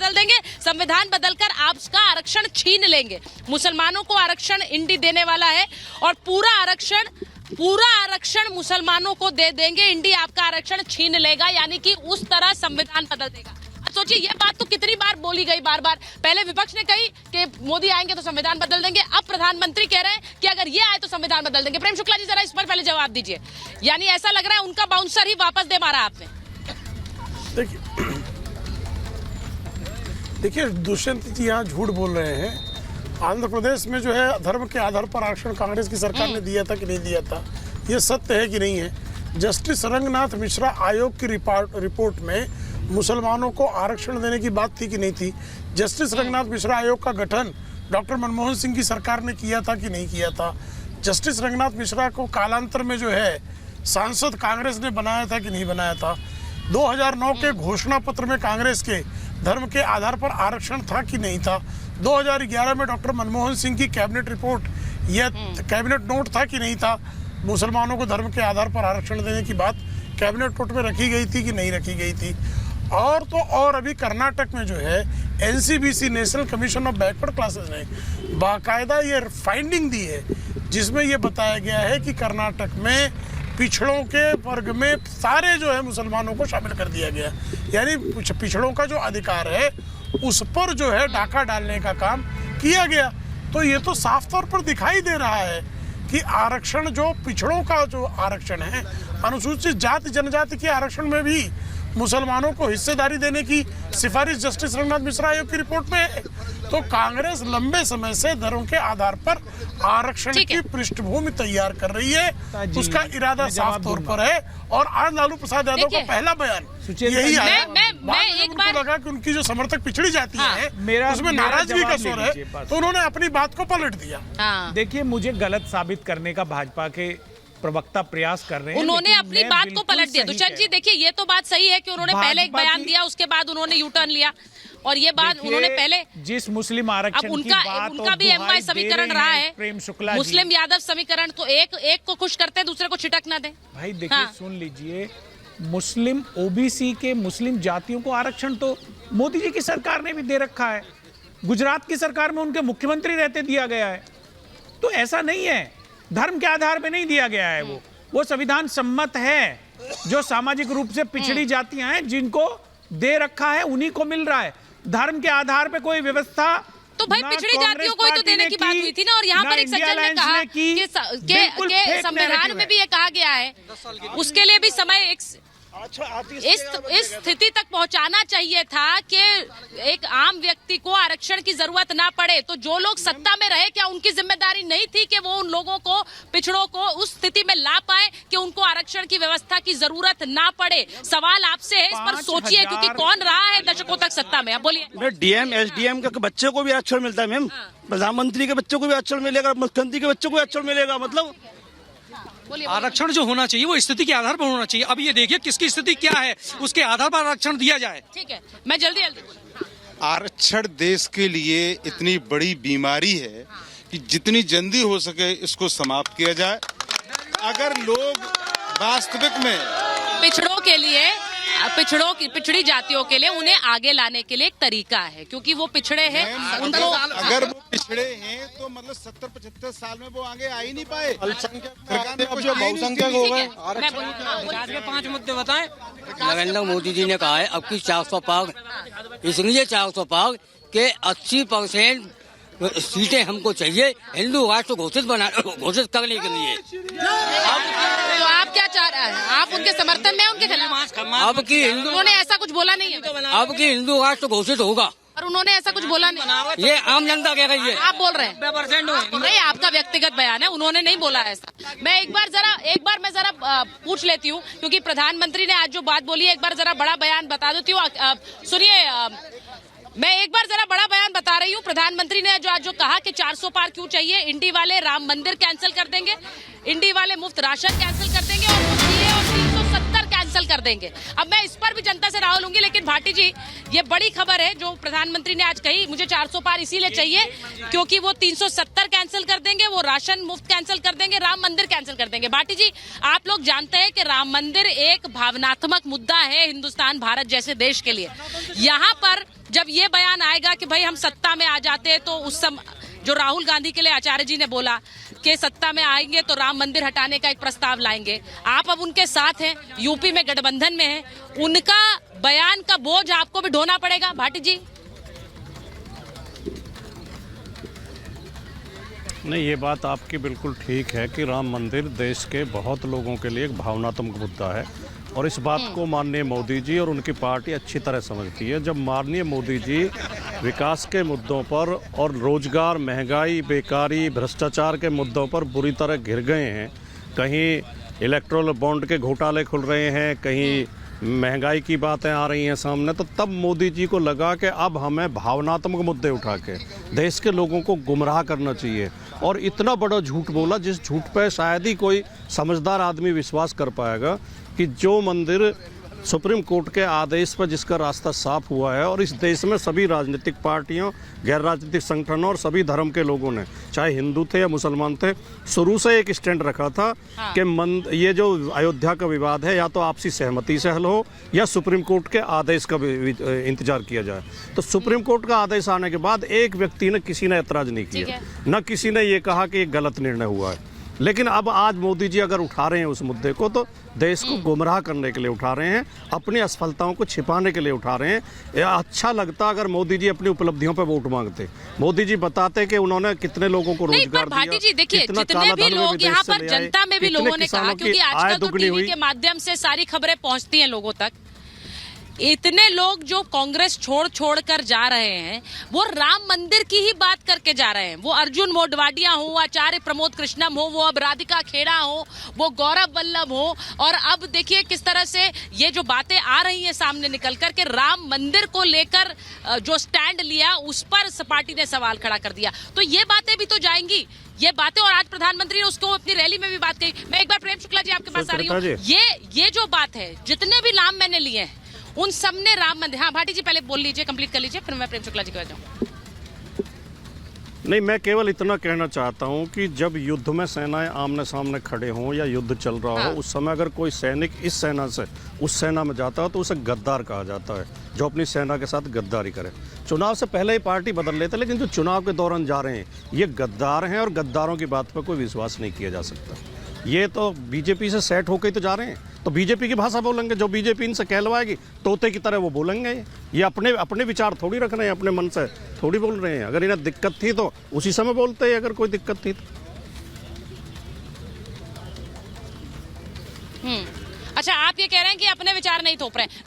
बदल देंगे, संविधान बदलकर आपका आरक्षण छीन लेंगे। मुसलमानों को आरक्षण इंडी देने वाला है और पूरा आरक्षण मुसलमानों को दे देंगे, इंडी आपका आरक्षण छीन लेगा, यानी कि उस तरह संविधान बदल देगा। सोचिए, ये बात तो कितनी बार बोली गई, बार बार। पहले विपक्ष ने कही कि मोदी आएंगे तो संविधान बदल देंगे, अब प्रधानमंत्री कह रहे हैं कि अगर ये आए तो संविधान बदल देंगे। प्रेम शुक्ला जी, जरा इस पर पहले जवाब दीजिए। यानी ऐसा लग रहा है उनका बाउंसर ही वापस दे मारा आपने। देखिए दुष्यंत जी यहाँ झूठ बोल रहे हैं। आंध्र प्रदेश में जो है धर्म के आधार पर आरक्षण कांग्रेस की सरकार ने दिया था कि नहीं दिया था, ये सत्य है कि नहीं है? जस्टिस रंगनाथ मिश्रा आयोग की रिपोर्ट में मुसलमानों को आरक्षण देने की बात थी कि नहीं थी? जस्टिस रंगनाथ मिश्रा आयोग का गठन डॉक्टर मनमोहन सिंह की सरकार ने किया था कि नहीं किया था? जस्टिस रंगनाथ मिश्रा को कालांतर में जो है सांसद कांग्रेस ने बनाया था कि नहीं बनाया था? 2009 के घोषणा पत्र में कांग्रेस के धर्म के आधार पर आरक्षण था कि नहीं था? 2011 में डॉक्टर मनमोहन सिंह की कैबिनेट रिपोर्ट या कैबिनेट नोट था कि नहीं था? मुसलमानों को धर्म के आधार पर आरक्षण देने की बात कैबिनेट नोट में रखी गई थी कि नहीं रखी गई थी? और तो और अभी कर्नाटक में जो है NCBC national commission of backward classes ने बाकायदा ये फाइंडिंग दी है, जिसमें ये बताया गया है कि कर्नाटक में पिछड़ों के वर्ग में सारे जो है मुसलमानों को शामिल कर दिया गया, यानी पिछड़ों का जो अधिकार है उस पर जो है डाका डालने का काम किया गया। तो ये तो साफ तौर पर दिखाई दे रहा है कि आरक्षण जो पिछड़ों का जो आरक्षण है, अनुसूचित जाति जनजाति के आरक्षण में भी मुसलमानों को हिस्सेदारी देने की सिफारिश जस्टिस रंगनाथ मिश्रा आयोग की रिपोर्ट में है। तो कांग्रेस लंबे समय से धर्म के आधार पर आरक्षण की पृष्ठभूमि तैयार कर रही है, उसका इरादा साफ तौर पर है। और आज लालू प्रसाद यादव का पहला बयान यही आया। मैं एक बार लगा कि उनकी जो समर्थक पिछड़ी जाती है उसमें नाराजगी का स्वर है, तो उन्होंने अपनी बात को पलट दिया। देखिए, मुझे गलत साबित करने का भाजपा के प्रवक्ता प्रयास कर रहे हैं, उन्होंने अपनी बात को पलट दिया। दुष्यंत जी, देखिए ये तो बात सही है कि उन्होंने पहले एक बयान दिया, उसके बाद उन्होंने यू टर्न लिया, और ये बात उन्होंने पहले जिस मुस्लिम आरक्षण अब उनका भी एमवाई समीकरण रहा है, प्रेम शुक्ला मुस्लिम यादव समीकरण, तो एक को खुश करते दूसरे को छिटक ना दे। भाई देखिए, सुन लीजिए, मुस्लिम ओबीसी के मुस्लिम जातियों को आरक्षण तो मोदी जी की सरकार ने भी दे रखा है, गुजरात की सरकार में उनके मुख्यमंत्री रहते दिया गया है। तो ऐसा नहीं है, धर्म के आधार पे नहीं दिया गया है, वो संविधान सम्मत है। जो सामाजिक रूप से पिछड़ी जातियां हैं जिनको दे रखा है उन्हीं को मिल रहा है। धर्म के आधार पे कोई व्यवस्था तो भाई पिछड़ी जातियों को ही तो देने की बात हुई थी ना। और यहाँ पर एक सज्जन ने कहा कि संविधान में भी ये कहा गया है, उसके लिए भी समय इस स्थिति तक पहुंचाना चाहिए था कि एक आम व्यक्ति को आरक्षण की जरूरत ना पड़े। तो जो लोग सत्ता में रहे, क्या उनकी जिम्मेदारी नहीं थी कि वो उन लोगों को, पिछड़ों को उस स्थिति में ला पाए कि उनको आरक्षण की व्यवस्था की जरूरत ना पड़े? सवाल आपसे है, इस पर सोचिए, क्योंकि कौन रहा है दशकों तक सत्ता में। बोलिए। डीएम एसडीएम के बच्चे को भी आरक्षण मिलता है मैम, प्रधानमंत्री के बच्चों को भी आरक्षण मिलेगा, मुख्यमंत्री के बच्चों को भी आरक्षण मिलेगा। मतलब आरक्षण जो होना चाहिए वो स्थिति के आधार पर होना चाहिए। अब ये देखिए किसकी स्थिति क्या है, उसके आधार पर आरक्षण दिया जाए। ठीक है, मैं जल्दी आरक्षण देश के लिए इतनी बड़ी बीमारी है कि जितनी जल्दी हो सके इसको समाप्त किया जाए। अगर लोग वास्तविक में पिछड़ों के लिए, पिछड़ी जातियों के लिए उन्हें आगे लाने के लिए एक तरीका है, क्योंकि वो पिछड़े हैं, उनको अगर वो पिछड़े हैं तो मतलब 70-75 साल में वो आगे आ ही नहीं पाए। बहुसंख्यक हो गए। 5 मुद्दे बताएं। नरेंद्र मोदी जी ने कहा है अब की 400 पार, इसलिए 400 पार के 80% सीटें हमको चाहिए हिंदू राष्ट्र घोषित करने के लिए। तो आप क्या चाह रहे हैं? आप उनके समर्थन में, उनके खिलाफ? अब की हिंदू, उन्होंने ऐसा कुछ बोला नहीं है। अब की हिंदू राष्ट्र घोषित होगा, और उन्होंने ऐसा कुछ बोला नहीं। ये आम जनता कह रही है। आप बोल रहे हैं नहीं, आपका व्यक्तिगत बयान है, उन्होंने नहीं बोला ऐसा। मैं एक बार मैं जरा पूछ लेती हूँ, क्योंकि प्रधानमंत्री ने आज जो बात बोली है, एक बार जरा बड़ा बयान बता देती हूँ। सुनिए, मैं एक बार जरा बड़ा बयान बता रही हूँ। प्रधानमंत्री ने जो आज जो कहा कि 400 पार क्यों चाहिए, इंडी वाले राम मंदिर कैंसिल कर देंगे, इंडी वाले मुफ्त राशन कैंसिल कर देंगे, और मुफ्त और 370 कैंसिल कर देंगे। अब मैं इस पर भी जनता से राह लूंगी, लेकिन भाटी जी, ये बड़ी खबर है जो प्रधानमंत्री ने आज कही। मुझे 400 पार इसीलिए चाहिए क्योंकि वो 370 कैंसिल कर देंगे, वो राशन मुफ्त कैंसिल कर देंगे, राम मंदिर कैंसिल कर देंगे। भाटी जी, आप लोग जानते हैं कि राम मंदिर एक भावनात्मक मुद्दा है हिंदुस्तान भारत जैसे देश के लिए। यहाँ पर जब ये बयान आएगा कि भाई हम सत्ता में आ जाते तो उस समय जो राहुल गांधी के लिए आचार्य जी ने बोला कि सत्ता में आएंगे तो राम मंदिर हटाने का एक प्रस्ताव लाएंगे, आप अब उनके साथ हैं, यूपी में गठबंधन में हैं, उनका बयान का बोझ आपको भी ढोना पड़ेगा भाटी जी? नहीं, ये बात आपकी बिल्कुल ठीक है कि राम मंदिर देश के बहुत लोगों के लिए एक भावनात्मक मुद्दा है और इस बात को माननीय मोदी जी और उनकी पार्टी अच्छी तरह समझती है। जब माननीय मोदी जी विकास के मुद्दों पर और रोजगार, महंगाई, बेकारी, भ्रष्टाचार के मुद्दों पर बुरी तरह घिर गए हैं, कहीं इलेक्ट्रल बॉन्ड के घोटाले खुल रहे हैं, कहीं महंगाई की बातें आ रही हैं सामने, तो तब मोदी जी को लगा कि अब हमें भावनात्मक मुद्दे उठा के देश के लोगों को गुमराह करना चाहिए। और इतना बड़ा झूठ बोला जिस झूठ पे शायद ही कोई समझदार आदमी विश्वास कर पाएगा, कि जो मंदिर सुप्रीम कोर्ट के आदेश पर जिसका रास्ता साफ हुआ है और इस देश में सभी राजनीतिक पार्टियों, गैर राजनीतिक संगठनों और सभी धर्म के लोगों ने, चाहे हिंदू थे या मुसलमान थे, शुरू से एक स्टैंड रखा था कि ये जो अयोध्या का विवाद है या तो आपसी सहमति से हल हो या सुप्रीम कोर्ट के आदेश का इंतजार किया जाए। तो सुप्रीम कोर्ट का आदेश आने के बाद एक व्यक्ति ने, किसी ने ऐतराज नहीं किया, न किसी ने ये कहा कि ये गलत निर्णय हुआ है। लेकिन अब आज मोदी जी अगर उठा रहे हैं उस मुद्दे को, तो देश को गुमराह करने के लिए उठा रहे हैं, अपनी असफलताओं को छिपाने के लिए उठा रहे हैं। अच्छा लगता अगर मोदी जी अपनी उपलब्धियों पर वोट मांगते, मोदी जी बताते कि उन्होंने कितने लोगों को रोजगार दिया। भाटी जी देखिए, जितने भी लोग यहाँ पर जनता में भी लोगों ने कहा, क्योंकि आजकल तो टीवी के माध्यम से सारी खबरें पहुंचती हैं लोगों तक, इतने लोग जो कांग्रेस छोड़ कर जा रहे हैं वो राम मंदिर की ही बात करके जा रहे हैं। वो अर्जुन मोढवाडिया हो, आचार्य प्रमोद कृष्णम हो, वो अब राधिका खेड़ा हो, वो गौरव वल्लभ हो, और अब देखिए किस तरह से ये जो बातें आ रही हैं सामने निकल कर के राम मंदिर को लेकर जो स्टैंड लिया उस पर पार्टी ने सवाल खड़ा कर दिया। तो ये बातें भी तो जाएंगी, ये बातें। और आज प्रधानमंत्री ने उसको अपनी रैली में भी बात कही। मैं एक बार प्रेम शुक्ला जी आपके पास आ रही हूँ। ये जो बात है, जितने भी नाम मैंने लिए हैं उन सब ने राम मंदिर, हाँ भाटी जी पहले बोल लीजिए, कंप्लीट कर लीजिए, फिर मैं प्रेम शुक्ला जी के पास जाऊँ। नहीं, मैं केवल इतना कहना चाहता हूं कि जब युद्ध में सेनाएं आमने सामने खड़े हों या युद्ध चल रहा हो, उस समय अगर कोई सैनिक इस सेना से उस सेना में जाता हो तो उसे गद्दार कहा जाता है, जो अपनी सेना के साथ गद्दारी करे। चुनाव से पहले ही पार्टी बदल लेते, लेकिन जो चुनाव के दौरान जा रहे हैं ये गद्दार हैं और गद्दारों की बात पर कोई विश्वास नहीं किया जा सकता। ये तो बीजेपी से सेट होकर ही तो जा रहे हैं, तो बीजेपी की भाषा बोलेंगे, जो बीजेपी इनसे कहलवाएगी तोते की तरह वो बोलेंगे। ये अपने विचार थोड़ी रख रहे हैं, अपने मन से थोड़ी बोल रहे हैं। अगर इन्हें दिक्कत थी तो उसी समय बोलते हैं, अगर कोई दिक्कत थी तो। अच्छा, आप ये कह रहे हैं कि अपने विचार नहीं थोप रहे हैं।